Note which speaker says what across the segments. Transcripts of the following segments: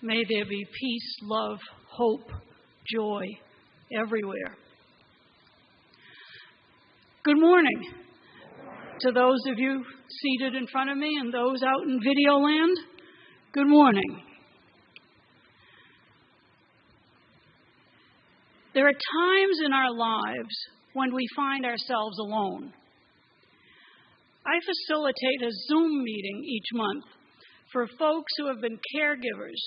Speaker 1: May there be peace, love, hope, joy everywhere. Good morning to those of you seated in front of me and those out in video land. Good morning. There are times in our lives when we find ourselves alone. I facilitate a Zoom meeting each month for folks who have been caregivers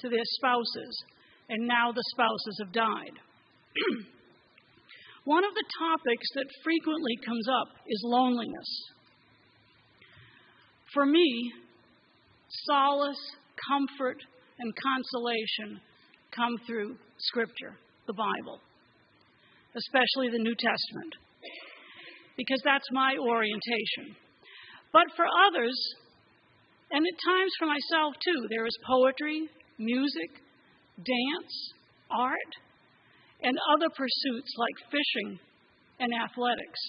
Speaker 1: to their spouses, and now the spouses have died. One of the topics that frequently comes up is loneliness. For me, solace, comfort, and consolation come through Scripture, the Bible, especially the New Testament, because that's my orientation. But for others, and at times for myself too, there is poetry, music, dance, art, and other pursuits like fishing and athletics.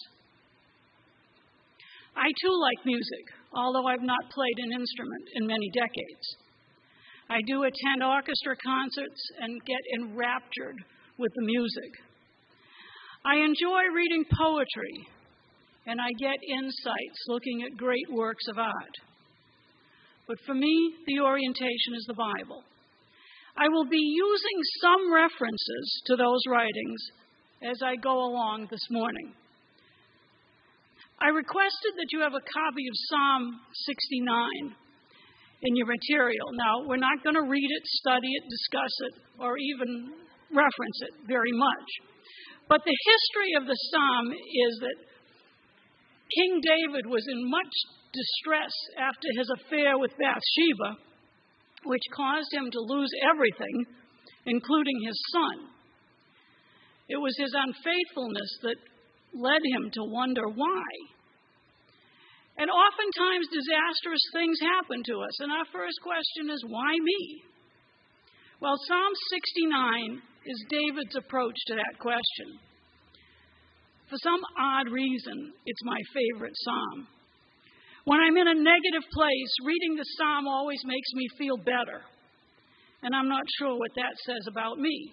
Speaker 1: I too like music, although I've not played an instrument in many decades. I do attend orchestra concerts and get enraptured with the music. I enjoy reading poetry, and I get insights looking at great works of art. But for me, the orientation is the Bible. I will be using some references to those writings as I go along this morning. I requested that you have a copy of Psalm 69 in your material. Now, we're not going to read it, study it, discuss it, or even reference it very much. But the history of the psalm is that King David was in much distress after his affair with Bathsheba, which caused him to lose everything, including his son. It was his unfaithfulness that led him to wonder why. And oftentimes disastrous things happen to us, and our first question is, why me? Well, Psalm 69 is David's approach to that question. For some odd reason, it's my favorite psalm. When I'm in a negative place, reading the psalm always makes me feel better. And I'm not sure what that says about me.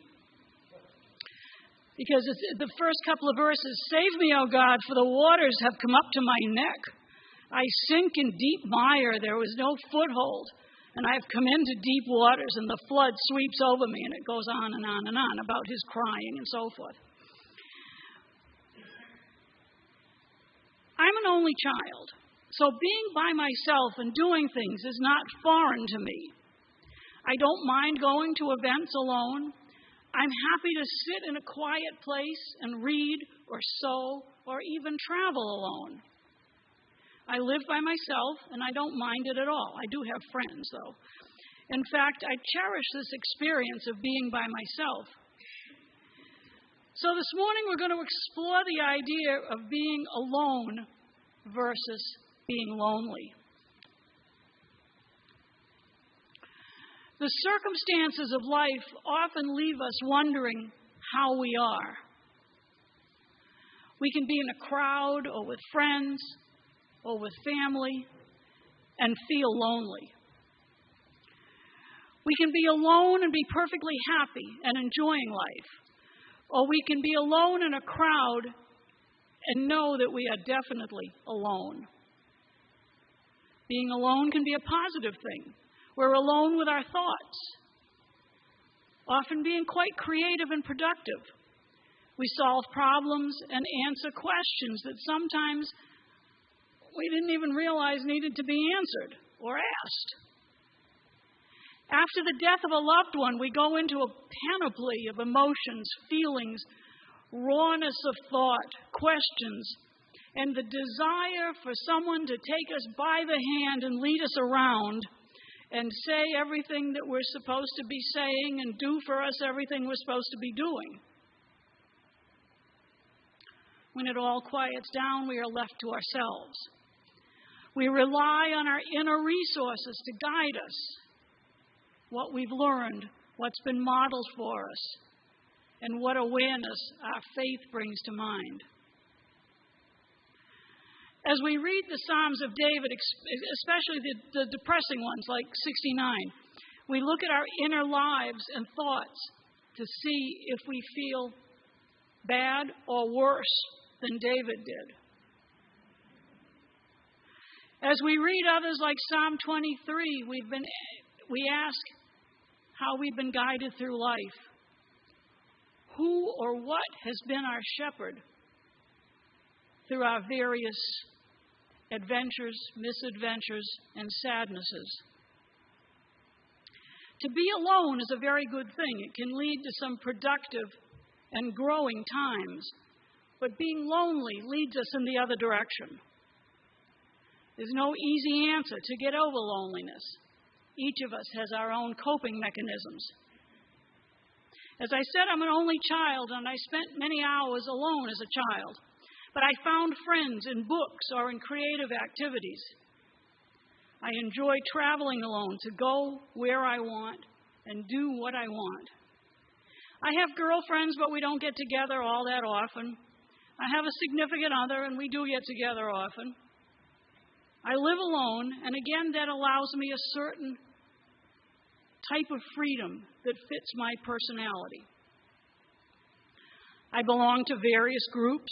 Speaker 1: Because it's the first couple of verses, "Save me, O God, for the waters have come up to my neck. I sink in deep mire, there was no foothold. And I have come into deep waters, and the flood sweeps over me." And it goes on and on and on about his crying and so forth. I'm an only child, so being by myself and doing things is not foreign to me. I don't mind going to events alone. I'm happy to sit in a quiet place and read or sew or even travel alone. I live by myself, and I don't mind it at all. I do have friends, though. In fact, I cherish this experience of being by myself. So this morning we're going to explore the idea of being alone versus being lonely. The circumstances of life often leave us wondering how we are. We can be in a crowd or with friends or with family and feel lonely. We can be alone and be perfectly happy and enjoying life. Or we can be alone in a crowd and know that we are definitely alone. Being alone can be a positive thing. We're alone with our thoughts, often being quite creative and productive. We solve problems and answer questions that sometimes we didn't even realize needed to be answered or asked. After the death of a loved one, we go into a panoply of emotions, feelings, rawness of thought, questions, and the desire for someone to take us by the hand and lead us around and say everything that we're supposed to be saying and do for us everything we're supposed to be doing. When it all quiets down, we are left to ourselves. We rely on our inner resources to guide us, what we've learned, what's been modeled for us, and what awareness our faith brings to mind. As we read the Psalms of David, especially the depressing ones like 69, We look at our inner lives and thoughts to see if we feel bad or worse than David did. As we read others like Psalm 23, we ask how we've been guided through life. Who or what has been our shepherd through our various adventures, misadventures, and sadnesses? To be alone is a very good thing. It can lead to some productive and growing times. But being lonely leads us in the other direction. There's no easy answer to get over loneliness. Each of us has our own coping mechanisms. As I said, I'm an only child, and I spent many hours alone as a child. But I found friends in books or in creative activities. I enjoy traveling alone to go where I want and do what I want. I have girlfriends, but we don't get together all that often. I have a significant other, and we do get together often. I live alone, and again, that allows me a certain type of freedom that fits my personality. I belong to various groups.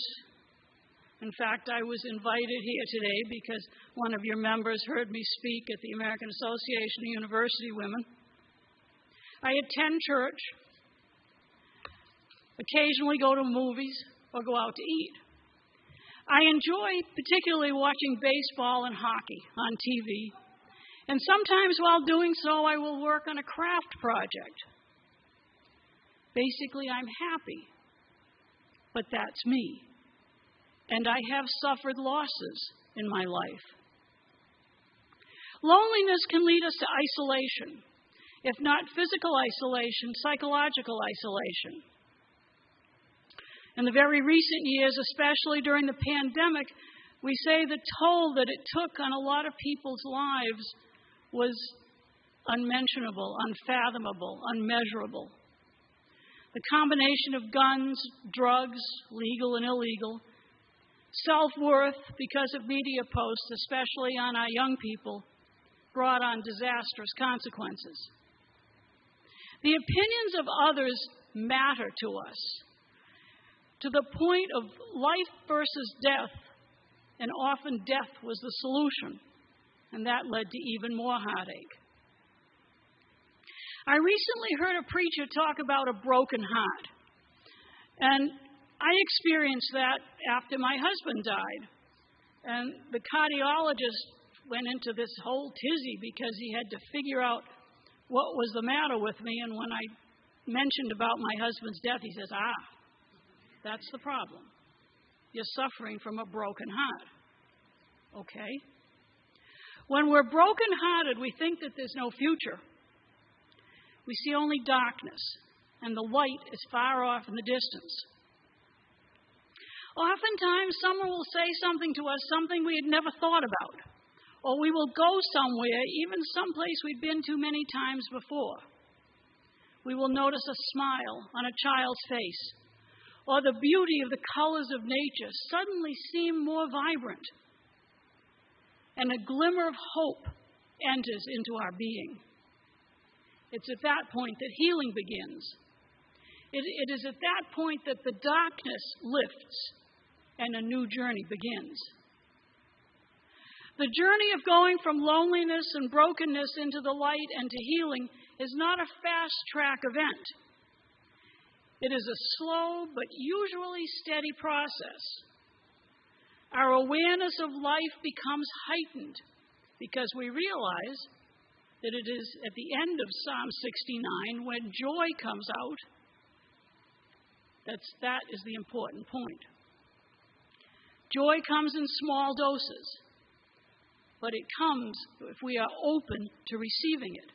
Speaker 1: In fact, I was invited here today because one of your members heard me speak at the American Association of University Women. I attend church, occasionally go to movies, or go out to eat. I enjoy particularly watching baseball and hockey on TV. And sometimes while doing so, I will work on a craft project. Basically, I'm happy. But that's me. And I have suffered losses in my life. Loneliness can lead us to isolation. If not physical isolation, psychological isolation. In the very recent years, especially during the pandemic, we say the toll that it took on a lot of people's lives was unmentionable, unfathomable, unmeasurable. The combination of guns, drugs, legal and illegal, self-worth because of media posts, especially on our young people, brought on disastrous consequences. The opinions of others matter to us, to the point of life versus death, and often death was the solution, and that led to even more heartache. I recently heard a preacher talk about a broken heart, and I experienced that after my husband died, and the cardiologist went into this whole tizzy because he had to figure out what was the matter with me, and when I mentioned about my husband's death, he says, that's the problem. You're suffering from a broken heart. Okay? When we're broken-hearted, we think that there's no future. We see only darkness, and the light is far off in the distance. Oftentimes, someone will say something to us, something we had never thought about. Or we will go somewhere, even someplace we've been to many times before. We will notice a smile on a child's face, or the beauty of the colors of nature suddenly seem more vibrant, and a glimmer of hope enters into our being. It's at that point that healing begins. It is at that point that the darkness lifts and a new journey begins. The journey of going from loneliness and brokenness into the light and to healing is not a fast-track event. It is a slow but usually steady process. Our awareness of life becomes heightened because we realize that it is at the end of Psalm 69 when joy comes out. That is the important point. Joy comes in small doses, but it comes if we are open to receiving it.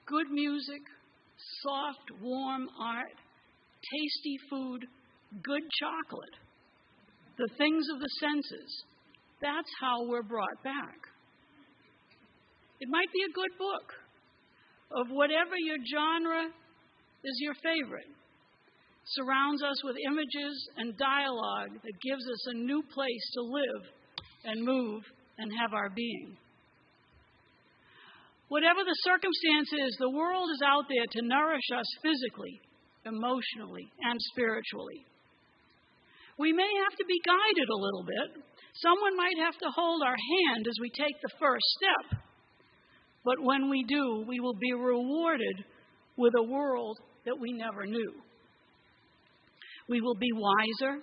Speaker 1: Good music, soft, warm art, tasty food, good chocolate, the things of the senses. That's how we're brought back. It might be a good book of whatever your genre is your favorite. Surrounds us with images and dialogue that gives us a new place to live and move and have our being. Whatever the circumstance is, the world is out there to nourish us physically, emotionally, and spiritually. We may have to be guided a little bit. Someone might have to hold our hand as we take the first step. But when we do, we will be rewarded with a world that we never knew. We will be wiser.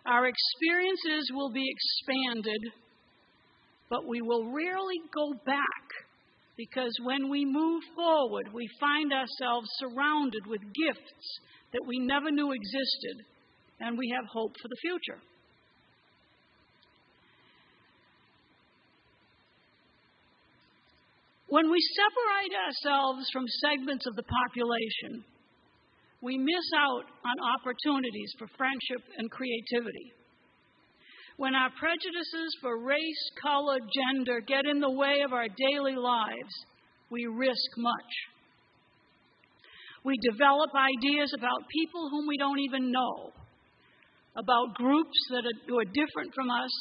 Speaker 1: Our experiences will be expanded. But we will rarely go back, because when we move forward, we find ourselves surrounded with gifts that we never knew existed, and we have hope for the future. When we separate ourselves from segments of the population, we miss out on opportunities for friendship and creativity. When our prejudices for race, color, gender get in the way of our daily lives, we risk much. We develop ideas about people whom we don't even know, about groups who are different from us,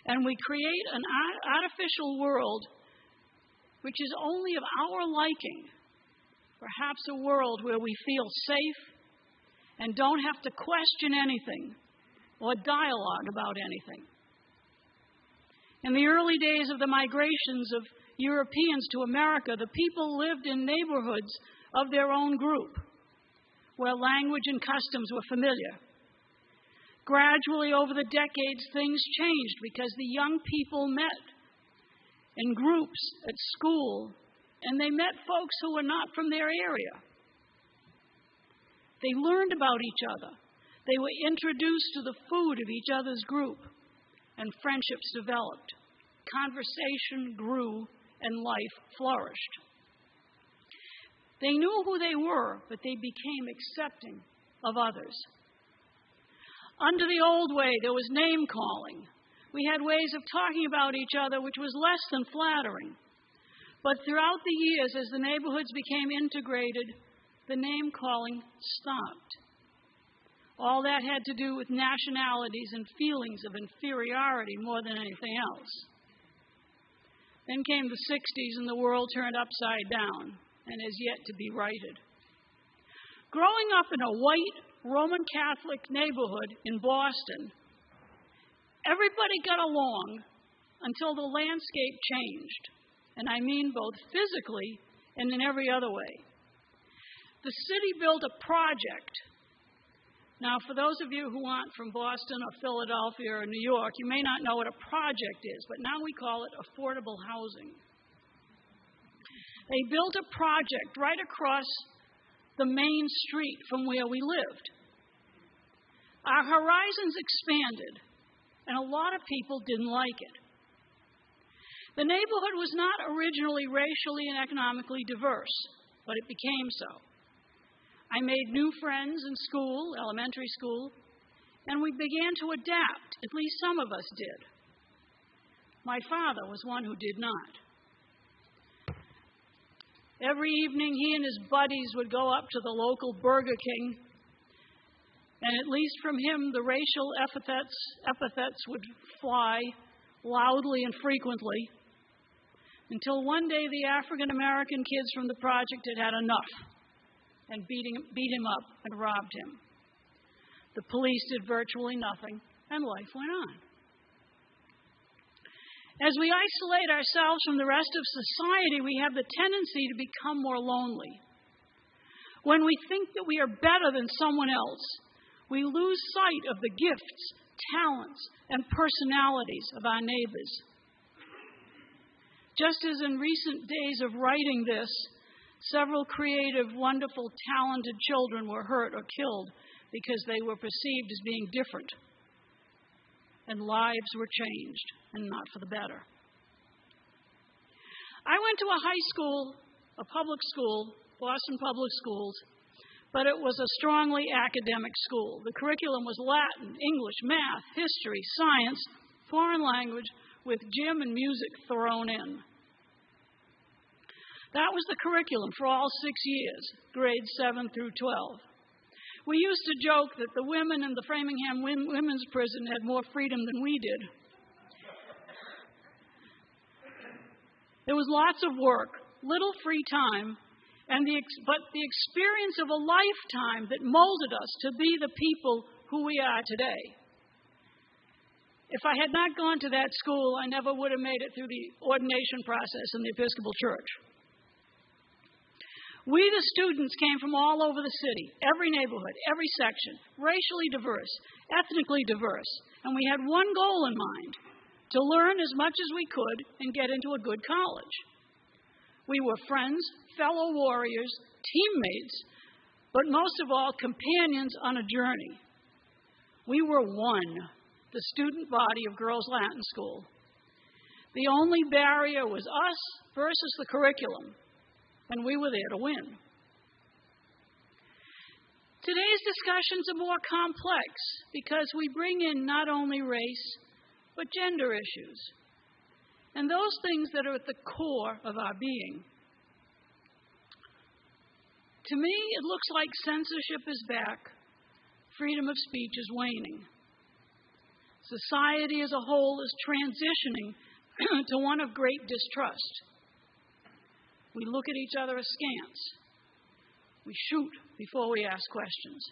Speaker 1: and we create an artificial world which is only of our liking, perhaps a world where we feel safe and don't have to question anything or dialogue about anything. In the early days of the migrations of Europeans to America, the people lived in neighborhoods of their own group, where language and customs were familiar. Gradually, over the decades, things changed because the young people met in groups at school, and they met folks who were not from their area. They learned about each other. They were introduced to the food of each other's group, and friendships developed. Conversation grew, and life flourished. They knew who they were, but they became accepting of others. Under the old way, there was name-calling. We had ways of talking about each other which was less than flattering. But throughout the years, as the neighborhoods became integrated, the name-calling stopped. All that had to do with nationalities and feelings of inferiority more than anything else. Then came the 60s, and the world turned upside down and is yet to be righted. Growing up in a white Roman Catholic neighborhood in Boston, everybody got along until the landscape changed, and I mean both physically and in every other way. The city built a project. Now, for those of you who aren't from Boston or Philadelphia or New York, you may not know what a project is, but now we call it affordable housing. They built a project right across the main street from where we lived. Our horizons expanded, and a lot of people didn't like it. The neighborhood was not originally racially and economically diverse, but it became so. I made new friends in school, elementary school, and we began to adapt. At least some of us did. My father was one who did not. Every evening, he and his buddies would go up to the local Burger King, and at least from him, the racial epithets would fly loudly and frequently, until one day the African-American kids from the project had enough and beat him up and robbed him. The police did virtually nothing, and life went on. As we isolate ourselves from the rest of society, we have the tendency to become more lonely. When we think that we are better than someone else, we lose sight of the gifts, talents, and personalities of our neighbors. Just as in recent days of writing this, several creative, wonderful, talented children were hurt or killed because they were perceived as being different, and lives were changed, and not for the better. I went to a high school, a public school, Boston Public Schools, but it was a strongly academic school. The curriculum was Latin, English, math, history, science, foreign language, with gym and music thrown in. That was the curriculum for all 6 years, grades 7 through 12. We used to joke that the women in the Framingham Women's Prison had more freedom than we did. There was lots of work, little free time, but the experience of a lifetime that molded us to be the people who we are today. If I had not gone to that school, I never would have made it through the ordination process in the Episcopal Church. We, the students, came from all over the city, every neighborhood, every section, racially diverse, ethnically diverse, and we had one goal in mind: to learn as much as we could and get into a good college. We were friends, fellow warriors, teammates, but most of all, companions on a journey. We were one, the student body of Girls Latin School. The only barrier was us versus the curriculum, and we were there to win. Today's discussions are more complex because we bring in not only race, but gender issues, and those things that are at the core of our being. To me, it looks like censorship is back, freedom of speech is waning. Society as a whole is transitioning to one of great distrust. We look at each other askance. We shoot before we ask questions.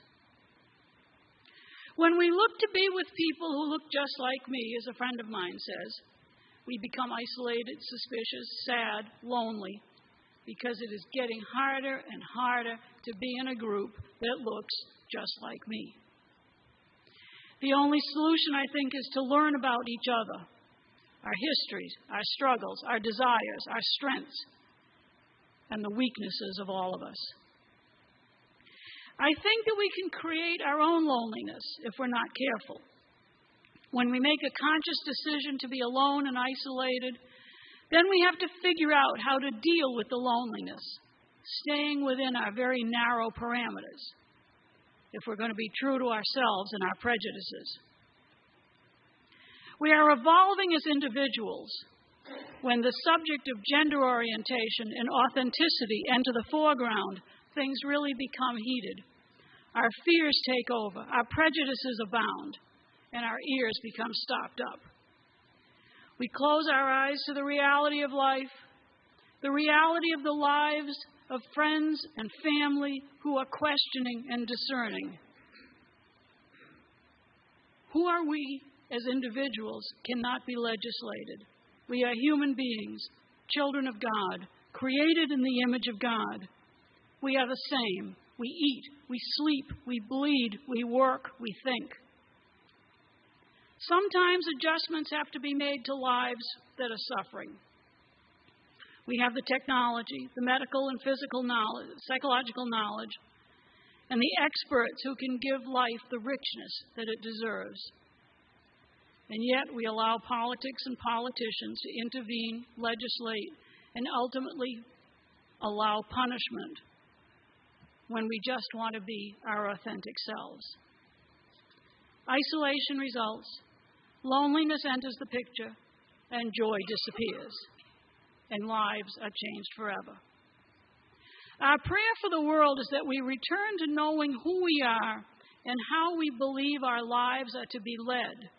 Speaker 1: When we look to be with people who look just like me, as a friend of mine says, we become isolated, suspicious, sad, lonely, because it is getting harder and harder to be in a group that looks just like me. The only solution, I think, is to learn about each other, our histories, our struggles, our desires, our strengths, and the weaknesses of all of us. I think that we can create our own loneliness if we're not careful. When we make a conscious decision to be alone and isolated, then we have to figure out how to deal with the loneliness, staying within our very narrow parameters, if we're going to be true to ourselves and our prejudices. We are evolving as individuals when the subject of gender orientation and authenticity enter the foreground. Things really become heated. Our fears take over, our prejudices abound, and our ears become stopped up. We close our eyes to the reality of life, the reality of the lives of friends and family who are questioning and discerning. Who are we as individuals cannot be legislated. We are human beings, children of God, created in the image of God. We are the same. We eat, we sleep, we bleed, we work, we think. Sometimes adjustments have to be made to lives that are suffering. We have the technology, the medical and physical knowledge, psychological knowledge, and the experts who can give life the richness that it deserves. And yet we allow politics and politicians to intervene, legislate, and ultimately allow punishment when we just want to be our authentic selves. Isolation results, loneliness enters the picture, and joy disappears, and lives are changed forever. Our prayer for the world is that we return to knowing who we are and how we believe our lives are to be led,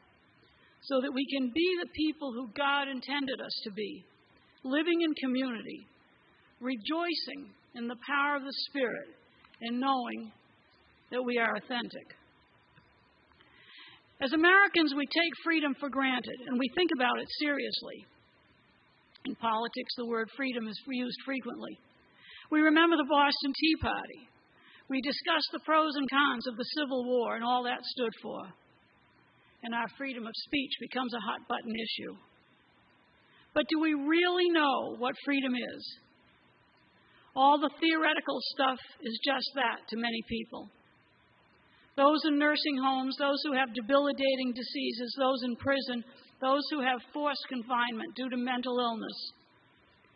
Speaker 1: so that we can be the people who God intended us to be, living in community, rejoicing in the power of the Spirit, and knowing that we are authentic. As Americans, we take freedom for granted, and we think about it seriously. In politics, the word freedom is used frequently. We remember the Boston Tea Party. We discuss the pros and cons of the Civil War and all that stood for. And our freedom of speech becomes a hot-button issue. But do we really know what freedom is? All the theoretical stuff is just that to many people. Those in nursing homes, those who have debilitating diseases, those in prison, those who have forced confinement due to mental illness,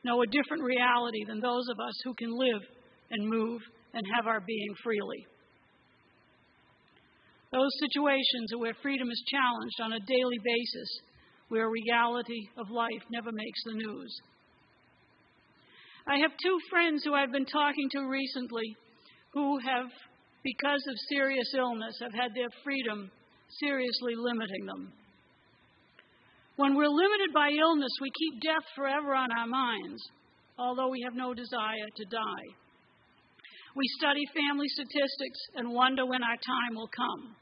Speaker 1: know a different reality than those of us who can live and move and have our being freely. Those situations where freedom is challenged on a daily basis, where reality of life never makes the news. I have two friends who I've been talking to recently who have, because of serious illness, have had their freedom seriously limiting them. When we're limited by illness, we keep death forever on our minds. although we have no desire to die. We study family statistics and wonder when our time will come.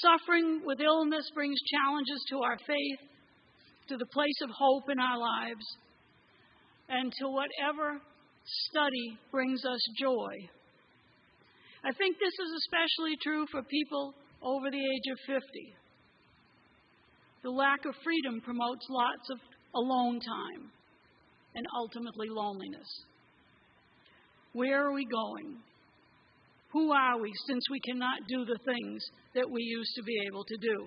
Speaker 1: Suffering with illness brings challenges to our faith, to the place of hope in our lives, and to whatever study brings us joy. I think this is especially true for people over the age of 50. The lack of freedom promotes lots of alone time and ultimately loneliness. Where are we going? Who are we, since we cannot do the things that we used to be able to do?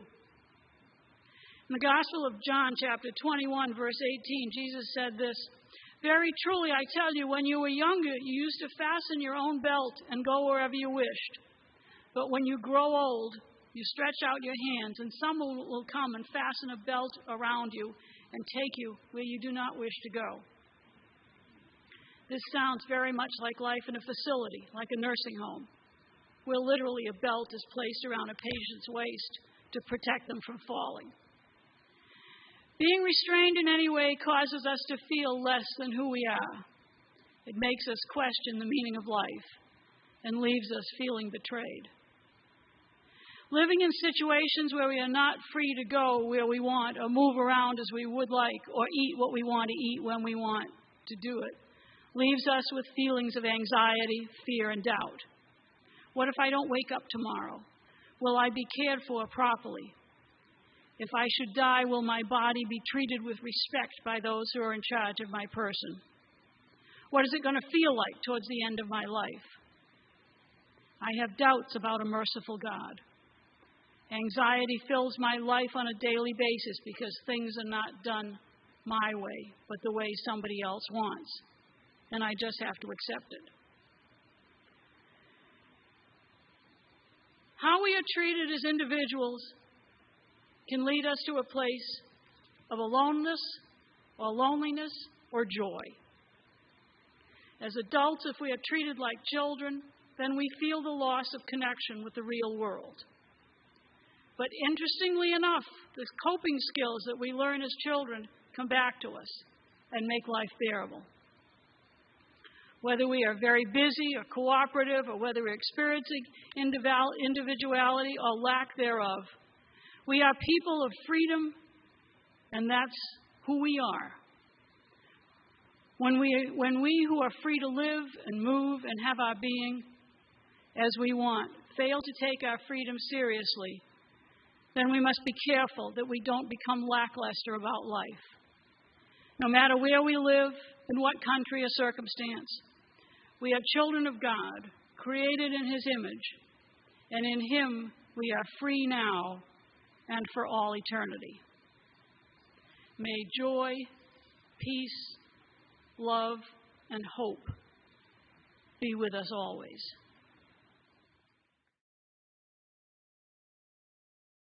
Speaker 1: In the Gospel of John, chapter 21, verse 18, Jesus said this, "Very truly, I tell you, when you were younger, you used to fasten your own belt and go wherever you wished. But when you grow old, you stretch out your hands, and someone will come and fasten a belt around you and take you where you do not wish to go." This sounds very much like life in a facility, like a nursing home, where literally a belt is placed around a patient's waist to protect them from falling. Being restrained in any way causes us to feel less than who we are. It makes us question the meaning of life and leaves us feeling betrayed. Living in situations where we are not free to go where we want or move around as we would like or eat what we want to eat when we want to do it leaves us with feelings of anxiety, fear, and doubt. What if I don't wake up tomorrow? Will I be cared for properly? If I should die, will my body be treated with respect by those who are in charge of my person? What is it going to feel like towards the end of my life? I have doubts about a merciful God. Anxiety fills my life on a daily basis because things are not done my way, but the way somebody else wants. And I just have to accept it. How we are treated as individuals can lead us to a place of aloneness or loneliness or joy. As adults, if we are treated like children, then we feel the loss of connection with the real world. But interestingly enough, the coping skills that we learn as children come back to us and make life bearable. Whether we are very busy or cooperative, or whether we're experiencing individuality or lack thereof, we are people of freedom, and that's who we are. When we who are free to live and move and have our being as we want fail to take our freedom seriously, then we must be careful that we don't become lackluster about life. No matter where we live, in what country or circumstance, we are children of God, created in His image, and in Him we are free now and for all eternity. May joy, peace, love, and hope be with us always.